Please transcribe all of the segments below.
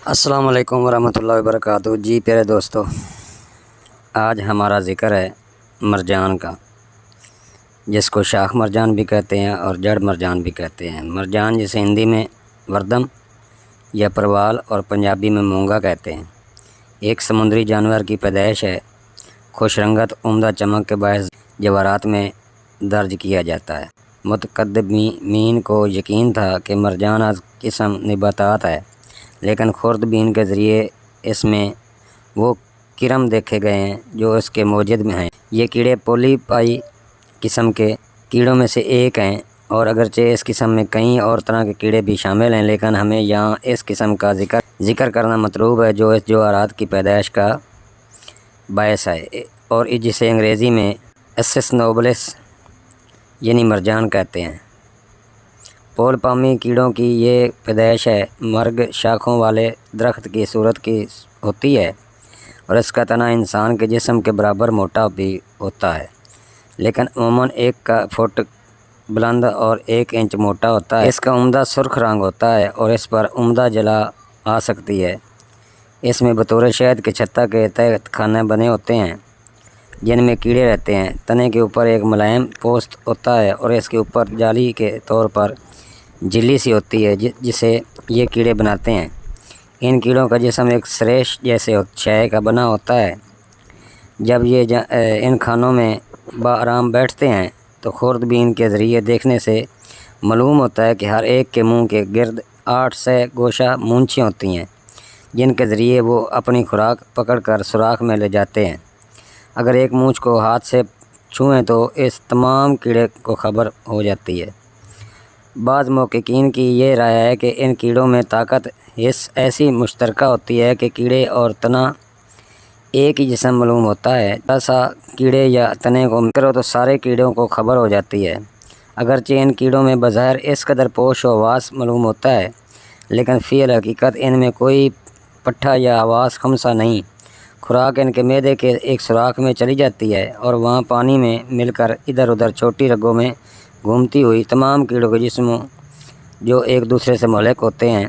السلام علیکم ورحمۃ اللہ وبرکاتہ۔ جی پیارے دوستو، آج ہمارا ذکر ہے مرجان کا، جس کو شاخ مرجان بھی کہتے ہیں اور جڑ مرجان بھی کہتے ہیں۔ مرجان جسے ہندی میں وردم یا پروال اور پنجابی میں مونگا کہتے ہیں، ایک سمندری جانور کی پیدائش ہے۔ خوش رنگت عمدہ چمک کے باعث جواہرات میں درج کیا جاتا ہے۔ متقدمین کو یقین تھا کہ مرجان از قسم نباتات ہے، لیکن خوردبین کے ذریعے اس میں وہ کرم دیکھے گئے ہیں جو اس کے موجد میں ہیں۔ یہ کیڑے پولی پائی قسم کے کیڑوں میں سے ایک ہیں، اور اگرچہ اس قسم میں کئی اور طرح کے کیڑے بھی شامل ہیں، لیکن ہمیں یہاں اس قسم کا ذکر کرنا مطلوب ہے جو اس جواہرات کی پیدائش کا باعث ہے، اور جسے انگریزی میں ایسس نوبلس یعنی مرجان کہتے ہیں۔ پول پامی کیڑوں کی یہ پیدائش ہے مرگ شاخوں والے درخت کی صورت کی ہوتی ہے، اور اس کا تنا انسان کے جسم کے برابر موٹا بھی ہوتا ہے، لیکن عموماً 1 فٹ بلند اور 1 انچ موٹا ہوتا ہے۔ اس کا عمدہ سرخ رنگ ہوتا ہے اور اس پر عمدہ جلا آ سکتی ہے۔ اس میں بطور شہد کے چھتا کے تحت خانے بنے ہوتے ہیں جن میں کیڑے رہتے ہیں۔ تنے کے اوپر ایک ملائم پوست ہوتا ہے اور اس کے اوپر جالی کے طور پر جھلی سی ہوتی ہے جسے یہ کیڑے بناتے ہیں۔ ان کیڑوں کا جسم ایک سریش جیسے شے کا بنا ہوتا ہے۔ جب یہ ان خانوں میں بآرام بیٹھتے ہیں تو خوردبین کے ذریعے دیکھنے سے معلوم ہوتا ہے کہ ہر ایک کے منہ کے گرد 8 سے گوشہ مونچھیں ہوتی ہیں، جن کے ذریعے وہ اپنی خوراک پکڑ کر سوراخ میں لے جاتے ہیں۔ اگر ایک مونچھ کو ہاتھ سے چھوئیں تو اس تمام کیڑے کو خبر ہو جاتی ہے۔ بعض محققین کی یہ رائے ہے کہ ان کیڑوں میں طاقت ایسی مشترکہ ہوتی ہے کہ کیڑے اور تنا ایک ہی جسم معلوم ہوتا ہے۔ ایسا کیڑے یا تنے کو کرو تو سارے کیڑوں کو خبر ہو جاتی ہے۔ اگرچہ ان کیڑوں میں بظاہر اس قدر پوش و حواس معلوم ہوتا ہے، لیکن فی الحقیقت ان میں کوئی پٹھا یا حواس خمسہ نہیں۔ خوراک ان کے معدے کے ایک سوراخ میں چلی جاتی ہے اور وہاں پانی میں مل کر ادھر ادھر چھوٹی رگوں میں گھومتی ہوئی تمام کیڑوں کے جسموں جو ایک دوسرے سے ملحق ہوتے ہیں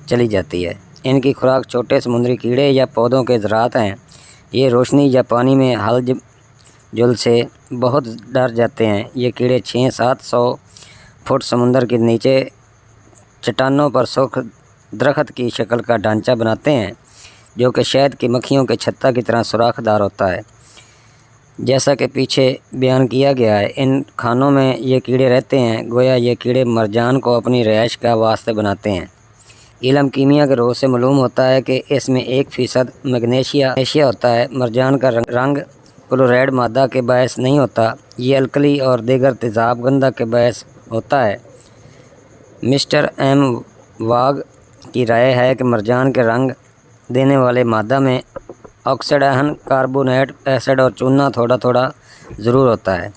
چلی جاتی ہے۔ ان کی خوراک چھوٹے سمندری کیڑے یا پودوں کے ذرات ہیں۔ یہ روشنی یا پانی میں ہل جل سے بہت ڈر جاتے ہیں۔ یہ کیڑے 600-700 فٹ سمندر کے نیچے چٹانوں پر سرخ درخت کی شکل کا ڈھانچہ بناتے ہیں جو کہ شہد کی مکھیوں کے چھتا کی طرح سوراخ دار ہوتا ہے۔ جیسا کہ پیچھے بیان کیا گیا ہے، ان خانوں میں یہ کیڑے رہتے ہیں گویا یہ کیڑے مرجان کو اپنی رہائش کا واسطہ بناتے ہیں۔ علم کیمیا کے روز سے معلوم ہوتا ہے کہ اس میں 1% میگنیشیا ہوتا ہے۔ مرجان کا رنگ کلوریڈ مادہ کے باعث نہیں ہوتا، یہ الکلی اور دیگر تیزاب گندھک کے باعث ہوتا ہے۔ مسٹر ایم واگ کی رائے ہے کہ مرجان کے رنگ دینے والے مادہ میں آکسیڈائن کاربونیٹ ایسڈ اور چونا تھوڑا تھوڑا ضرور ہوتا ہے۔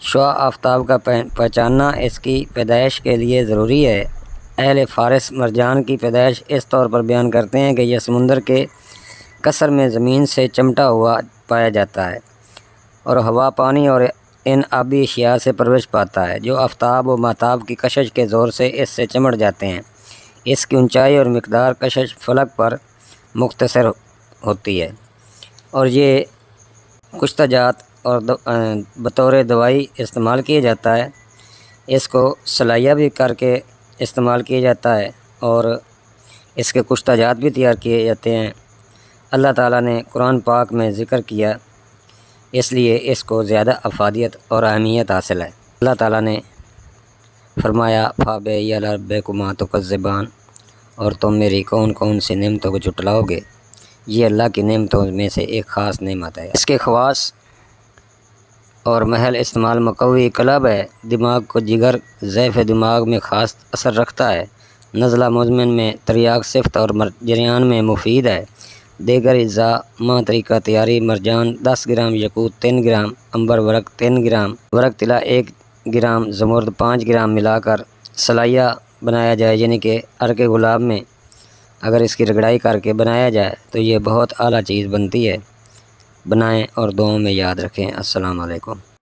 شعاع آفتاب کا پہچاننا اس کی پیدائش کے لیے ضروری ہے۔ اہل فارس مرجان کی پیدائش اس طور پر بیان کرتے ہیں کہ یہ سمندر کے قصر میں زمین سے چمٹا ہوا پایا جاتا ہے اور ہوا، پانی اور ان آبی اشیاء سے پرورش پاتا ہے جو آفتاب و ماہتاب کی کشش کے زور سے اس سے چمٹ جاتے ہیں۔ اس کی اونچائی اور مقدار کشش فلک پر مختصر ہوتی ہے، اور یہ کشتہ جات اور بطور دوائی استعمال کیا جاتا ہے۔ اس کو سلائیہ بھی کر کے استعمال کیا جاتا ہے اور اس کے کشتہ جات بھی تیار کیے جاتے ہیں۔ اللہ تعالیٰ نے قرآن پاک میں ذکر کیا، اس لیے اس کو زیادہ افادیت اور اہمیت حاصل ہے۔ اللہ تعالیٰ نے فرمایا فَبِأَيِّ آلَاءِ رَبِّكُمَا تُكَذِّبَانِ، اور تم میری کون کون سی نعمتوں کو جھٹلاؤ گے۔ یہ اللہ کی نعمتوں میں سے ایک خاص نعمت ہے۔ اس کے خواص اور محل استعمال مقوی قلب ہے، دماغ کو جگر ضعف دماغ میں خاص اثر رکھتا ہے، نزلہ مزمن میں تریاق صفت اور جریان میں مفید ہے۔ دیگر اجزاء ماں طریقہ تیاری: مرجان 10 گرام، یاقوت 3 گرام، عنبر ورق 3 گرام، ورق طلا 1 گرام، زمرد 5 گرام ملا کر سلائیہ بنایا جائے، یعنی کہ عرق گلاب میں اگر اس کی رگڑائی کر کے بنایا جائے تو یہ بہت اعلیٰ چیز بنتی ہے۔ بنائیں اور دعاؤں میں یاد رکھیں۔ السلام علیکم۔